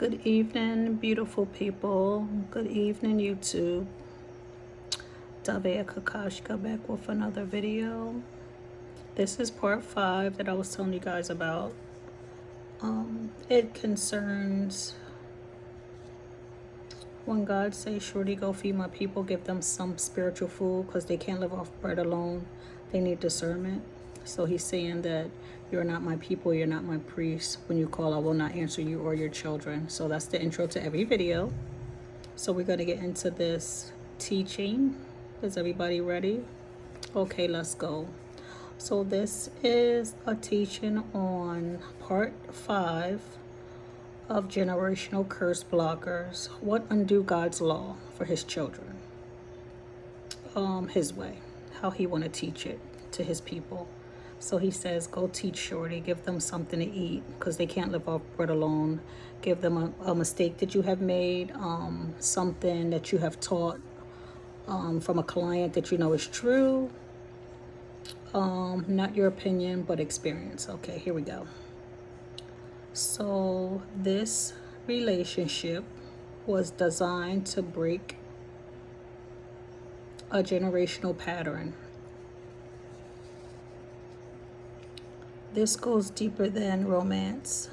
Good evening, beautiful people. Good evening, YouTube. Davea Kakashka back with another video. This is part 5 that I was telling you guys about. It concerns when God says, "Shorty, go feed my people, give them some spiritual food because they can't live off bread alone. They need discernment." So he's saying that you're not my people, you're not my priest. When you call, I will not answer you or your children. So that's the intro to every video. So we're going to get into this teaching. Is everybody ready? Okay, let's go. So this is a teaching on part 5 of generational curse blockers. What undo God's law for his children? His way, how he want to teach it to his people. So he says, go teach Shorty, give them something to eat because they can't live off bread alone. Give them a mistake that you have made, something that you have taught from a client that you know is true. Not your opinion, but experience. Okay, here we go. So this relationship was designed to break a generational pattern. This goes deeper than romance.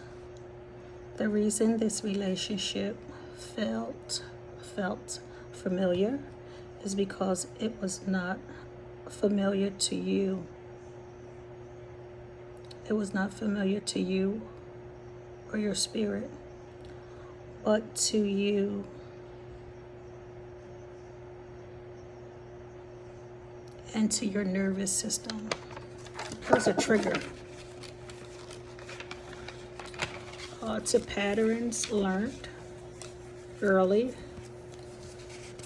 The reason this relationship felt familiar is because it was not familiar to you. It was not familiar to you or your spirit, but to you. And to your nervous system. There's a trigger. To patterns learned early.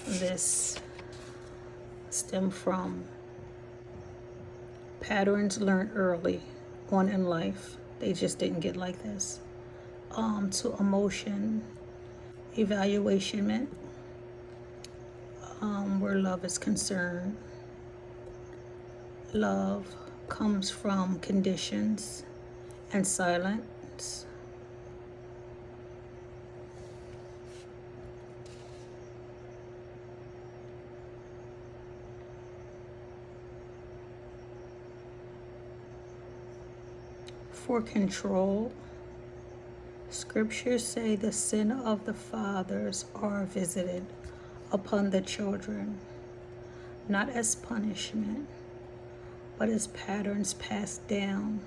This stemmed from patterns learned early on in life. They just didn't get like this. To emotion evaluation, where love is concerned. Love comes from conditions and silence. For control, scriptures say the sin of the fathers are visited upon the children, not as punishment, but as patterns passed down.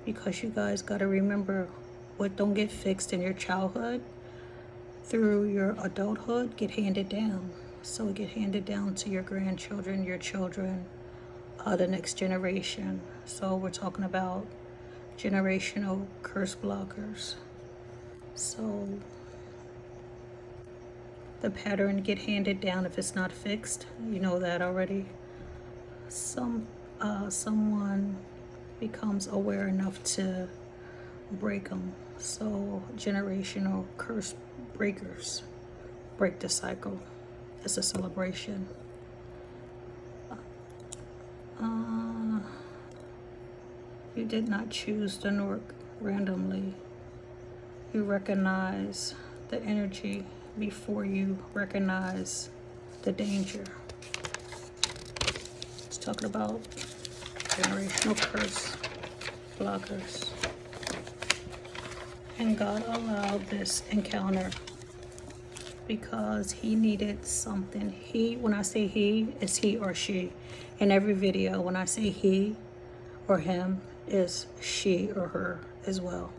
Because you guys got to remember, what don't get fixed in your childhood, through your adulthood, get handed down. So it get handed down to your grandchildren, your children, the next generation. So we're talking about generational curse blockers. So the pattern get handed down if it's not fixed. You know that already. Someone becomes aware enough to break them. So generational curse breakers break the cycle. It's a celebration. You did not choose the Nork randomly. You recognize the energy before you recognize the danger. It's talking about generational curse blockers. And God allowed this encounter because he needed something. He, when I say he, it's he or she. In every video, when I say he or him, is she or her as well.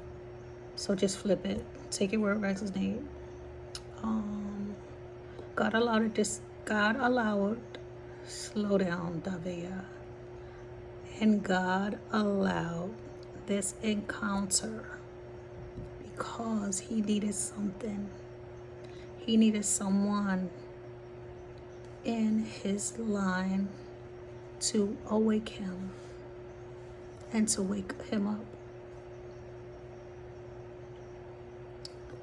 So just flip it. Take it where it resonates. God allowed this. God allowed. Slow down, Davea. And God allowed this encounter because he needed something. He needed someone in his line to awake him and to wake him up.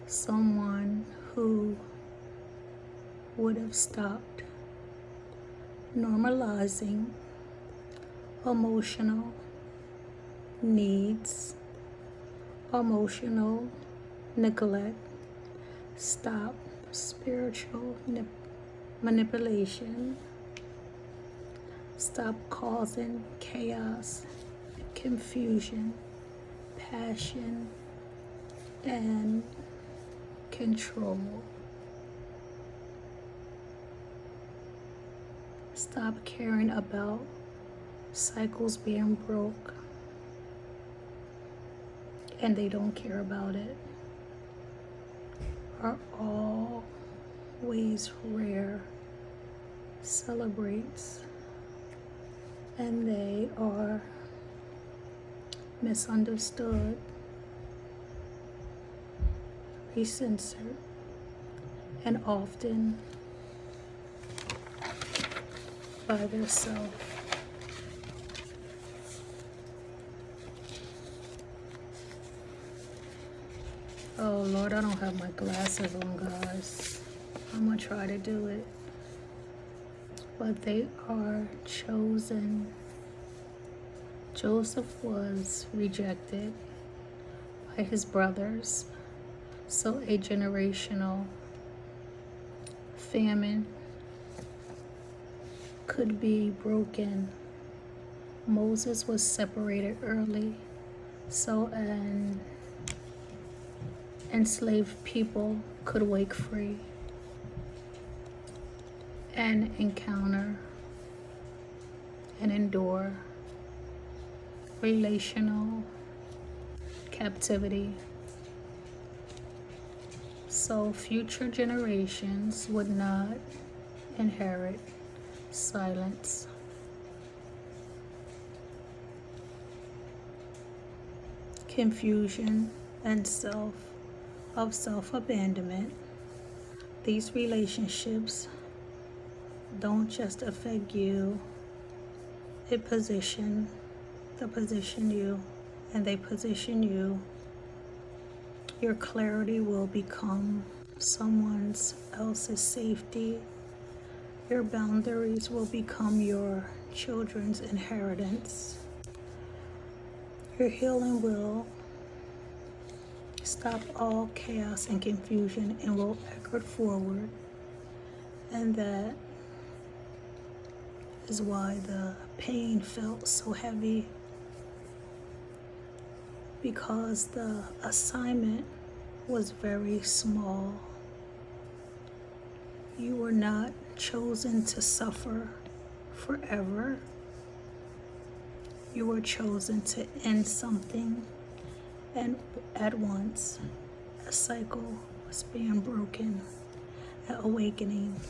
Someone who would have stopped normalizing emotional needs, emotional neglect, Stop spiritual manipulation. Stop causing chaos, confusion, passion, and control. Stop caring about cycles being broke and they don't care about it. Are always rare, celebrates, and they are misunderstood, recensored, and often by their self. Oh Lord, I don't have my glasses on, guys. I'm gonna try to do it. But they are chosen. Joseph was rejected by his brothers, so a generational famine could be broken. Moses was separated early, so an enslaved people could wake free and encounter and endure relational captivity, so future generations would not inherit silence. Confusion and self-abandonment. These relationships don't just affect you, they position you, and they position you. Your clarity will become someone else's safety. Your boundaries will become your children's inheritance. Your healing will stop all chaos and confusion and will echo forward. And that is why the pain felt so heavy, because the assignment was very small. You were not chosen to suffer forever. You were chosen to end something, and at once a cycle was being broken, an awakening.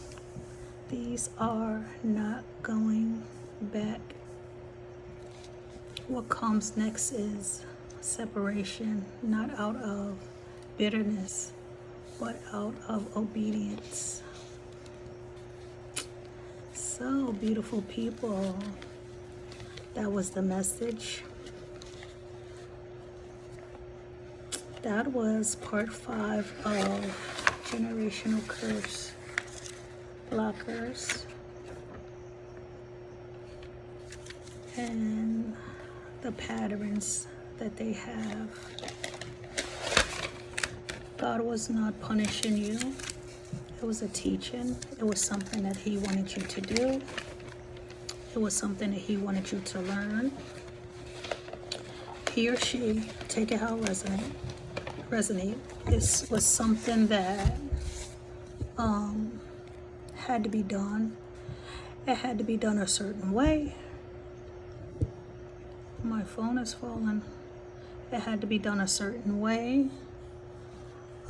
These are not going back. What comes next is separation, not out of bitterness, but out of obedience. So, beautiful people, that was the message. That was part 5 of generational curse blockers and the patterns that they have. God was not punishing you. It was a teaching. It was something that He wanted you to do. It was something that He wanted you to learn. He or she, take it how it resonate. This was something that had to be done. It had to be done a certain way. My phone is falling. It had to be done a certain way.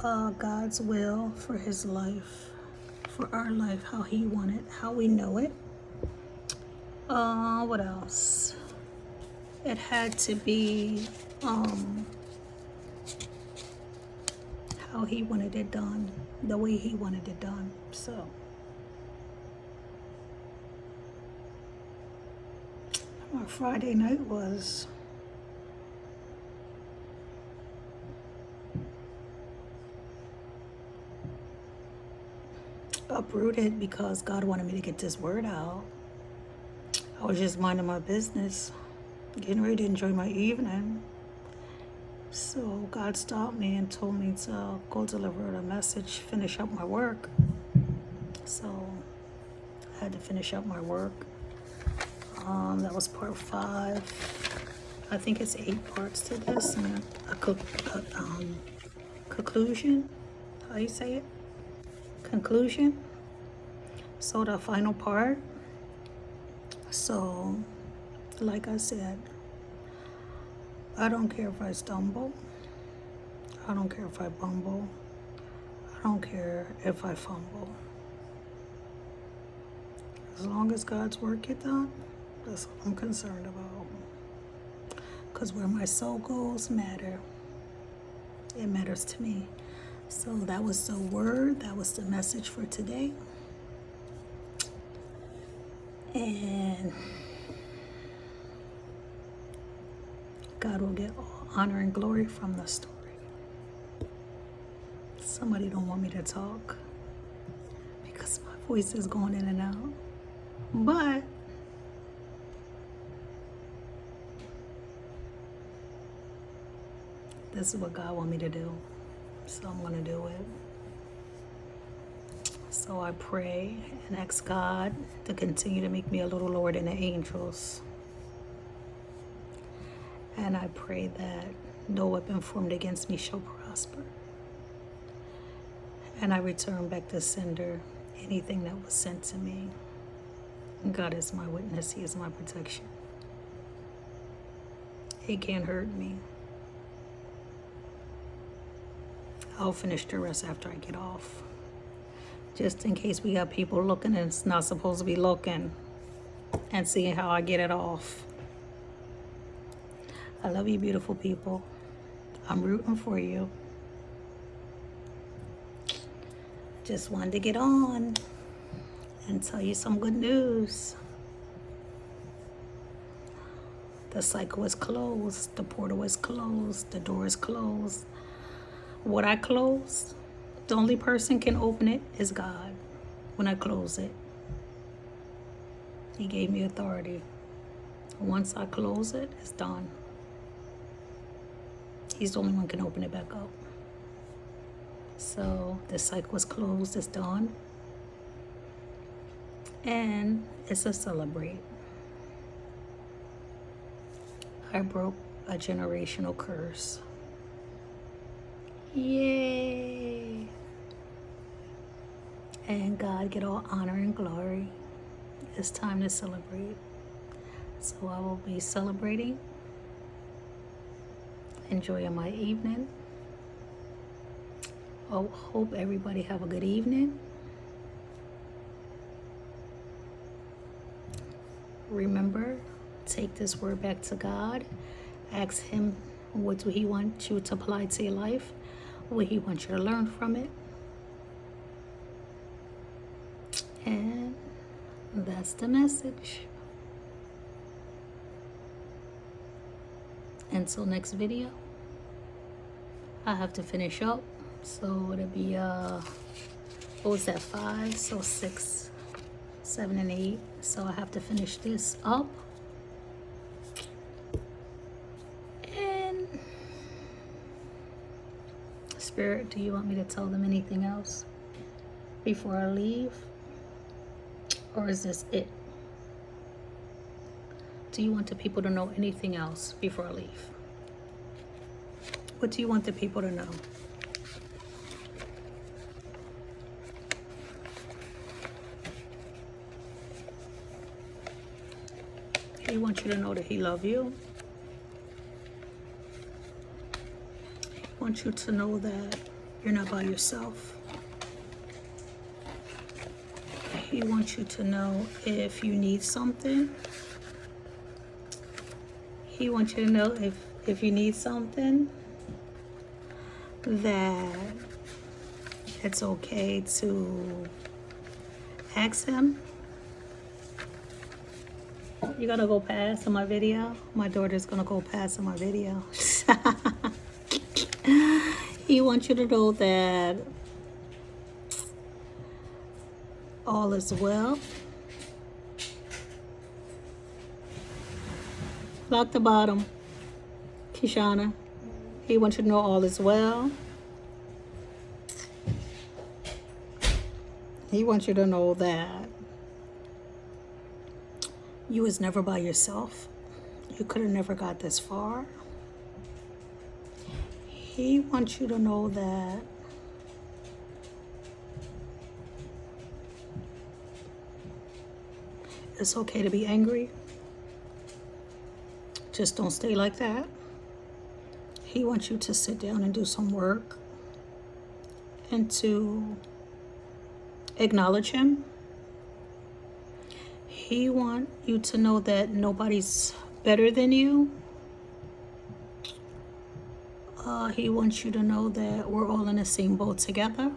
God's will for His life, for our life, how He wanted, how we know it. What else? It had to be how He wanted it done, the way He wanted it done. So our Friday night was uprooted because God wanted me to get this word out. I was just minding my business, getting ready to enjoy my evening, So God stopped me and told me to go deliver the message, finish up my work. So I had to finish up my work. That was part 5. I think it's 8 parts to this, and a conclusion. How you say it? Conclusion. So the final part. So, like I said, I don't care if I stumble. I don't care if I bumble. I don't care if I fumble. As long as God's work get done, that's what I'm concerned about. Because where my soul goes matter. It matters to me. So that was the word. That was the message for today. And God will get all honor and glory from the story. Somebody don't want me to talk because my voice is going in and out. But this is what God wants me to do. So I'm going to do it. So I pray and ask God to continue to make me a little lower than the angels. And I pray that no weapon formed against me shall prosper. And I return back to sender anything that was sent to me. God is my witness. He is my protection. It can't hurt me. I'll finish the rest after I get off. Just in case we got people looking and it's not supposed to be looking, and seeing how I get it off. I love you, beautiful people. I'm rooting for you. Just wanted to get on and tell you some good news. The cycle is closed. The portal is closed. The door is closed. What I close, the only person can open it is God. When I close it, He gave me authority. Once I close it, it's done. He's the only one who can open it back up. So the cycle is closed, it's done. And it's a celebrate. I broke a generational curse. Yay! And God get all honor and glory. It's time to celebrate. So I will be celebrating, enjoying my evening. I hope everybody have a good evening. Remember, take this word back to God. Ask Him, what do He want you to apply to your life? What He wants you to learn from it? And that's the message. Until next video, I have to finish up. So it'll be, what was that, 5? So 6, 7, and 8. So I have to finish this up. And Spirit, do you want me to tell them anything else before I leave? Or is this it? Do you want the people to know anything else before I leave? What do you want the people to know? He wants you to know that He loves you. He wants you to know that you're not by yourself. He wants you to know if you need something. He wants you to know if you need something, that it's okay to ask Him. You're gonna go past on my video. My daughter's gonna go past on my video. He wants you to know that all is well. Lock the bottom, Kishana. He wants you to know all is well. He wants you to know that you was never by yourself. You could have never got this far. He wants you to know that it's okay to be angry. Just don't stay like that. He wants you to sit down and do some work and to acknowledge him. He wants you to know that nobody's better than you. He wants you to know that we're all in the same boat together.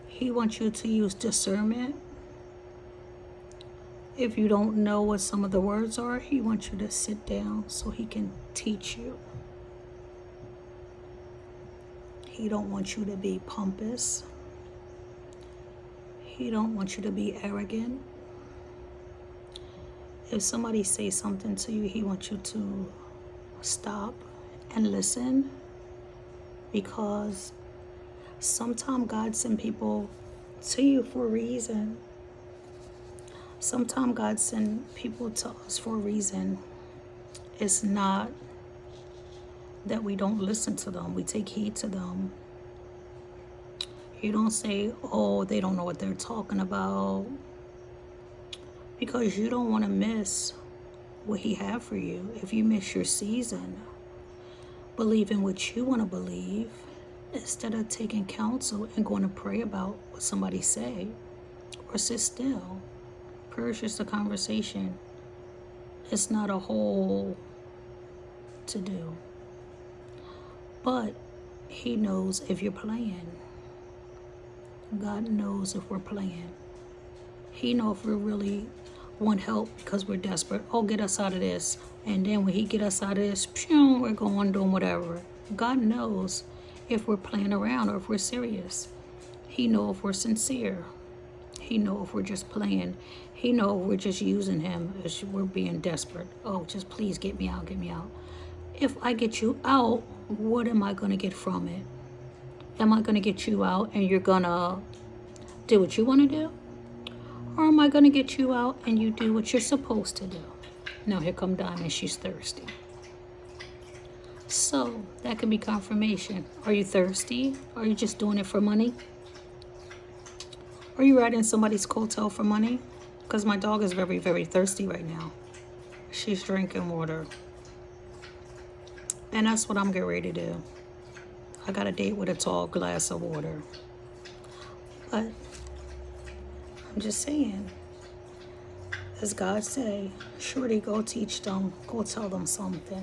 He wants you to use discernment. If you don't know what some of the words are, he wants you to sit down so he can teach you. He don't want you to be pompous. He don't want you to be arrogant. If somebody says something to you, he wants you to stop and listen, because sometimes God sends people to you for a reason. Sometimes God sends people to us for a reason. It's not that we don't listen to them. We take heed to them. You don't say, oh, they don't know what they're talking about, because you don't want to miss what he have for you. If you miss your season, believe in what you want to believe instead of taking counsel and going to pray about what somebody say, or sit still. Prayer is just a conversation. It's not a whole to do. But he knows if you're playing. God knows if we're playing. He knows if we really want help because we're desperate. Oh, get us out of this. And then when he get us out of this, we're going doing whatever. God knows if we're playing around or if we're serious. He knows if we're sincere. He knows if we're just playing. He knows if we're just using him as we're being desperate. Oh, just please get me out, get me out. If I get you out, what am I going to get from it? Am I going to get you out and you're going to do what you want to do? Or am I going to get you out and you do what you're supposed to do? Now here come Diamond, she's thirsty. So that could be confirmation. Are you thirsty? Are you just doing it for money? Are you riding somebody's coattail for money? Because my dog is very, very thirsty right now. She's drinking water. And that's what I'm getting ready to do. I got a date with a tall glass of water. But I'm just saying, as God say, surely go teach them, go tell them something.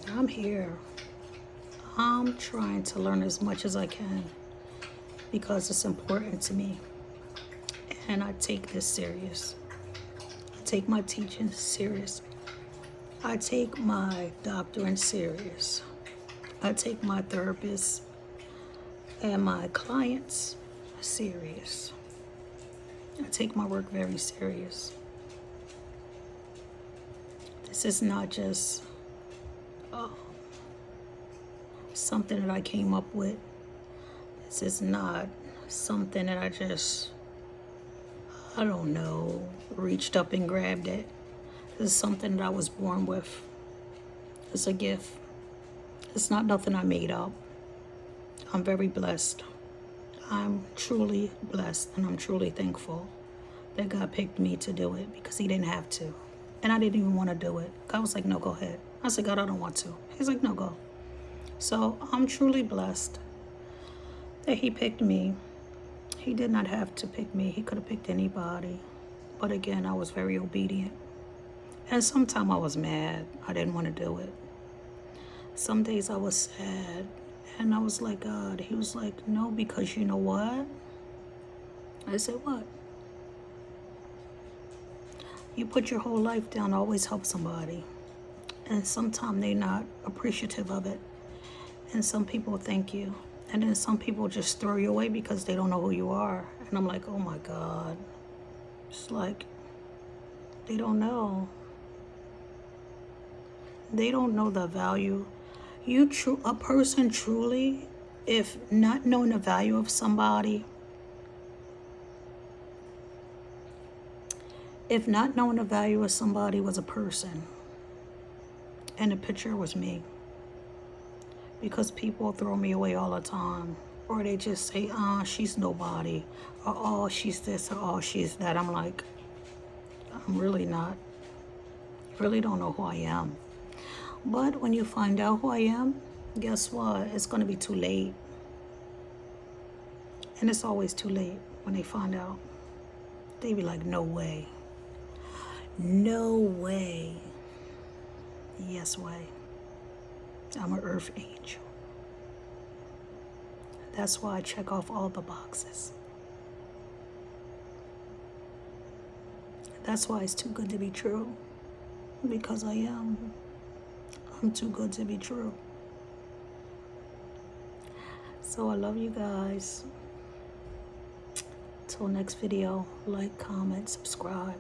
I'm here. I'm trying to learn as much as I can because it's important to me. And I take this serious. I take my teaching serious. I take my doctrine serious. I take my therapist and my clients serious. I take my work very serious. This is not just something that I came up with. This is not something that I just, I don't know, reached up and grabbed it. This is something that I was born with. It's a gift. It's not nothing I made up. I'm very blessed. I'm truly blessed, and I'm truly thankful that God picked me to do it because he didn't have to. And I didn't even want to do it. God was like, no, go ahead. I said, God, I don't want to. He's like, no, go. So I'm truly blessed that he picked me. He did not have to pick me. He could have picked anybody. But again, I was very obedient. And sometimes I was mad. I didn't want to do it. Some days I was sad. And I was like, God. He was like, no, because you know what? I said, what? You put your whole life down to always help somebody. And sometimes they're not appreciative of it. And some people thank you. And then some people just throw you away because they don't know who you are. And I'm like, oh my God. It's like, they don't know. They don't know the value. A person truly, if not knowing the value of somebody, if not knowing the value of somebody was a person, and the picture was me, because people throw me away all the time, or they just say, she's nobody, or oh, she's this, or oh, she's that. I'm like, I'm really not. You really don't know who I am. But when you find out who I am, guess what? It's going to be too late. And it's always too late when they find out. They be like, no way. No way. Yes way. I'm an earth angel. That's why I check off all the boxes. That's why it's too good to be true. Because I am. I'm too good to be true. So I love you guys. Till next video, like, comment, subscribe.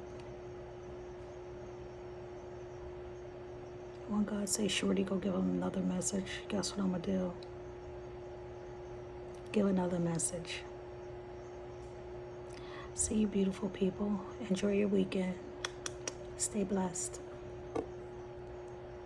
When God say, Shorty, go give him another message, guess what I'm going to do? Give another message. See you, beautiful people. Enjoy your weekend. Stay blessed.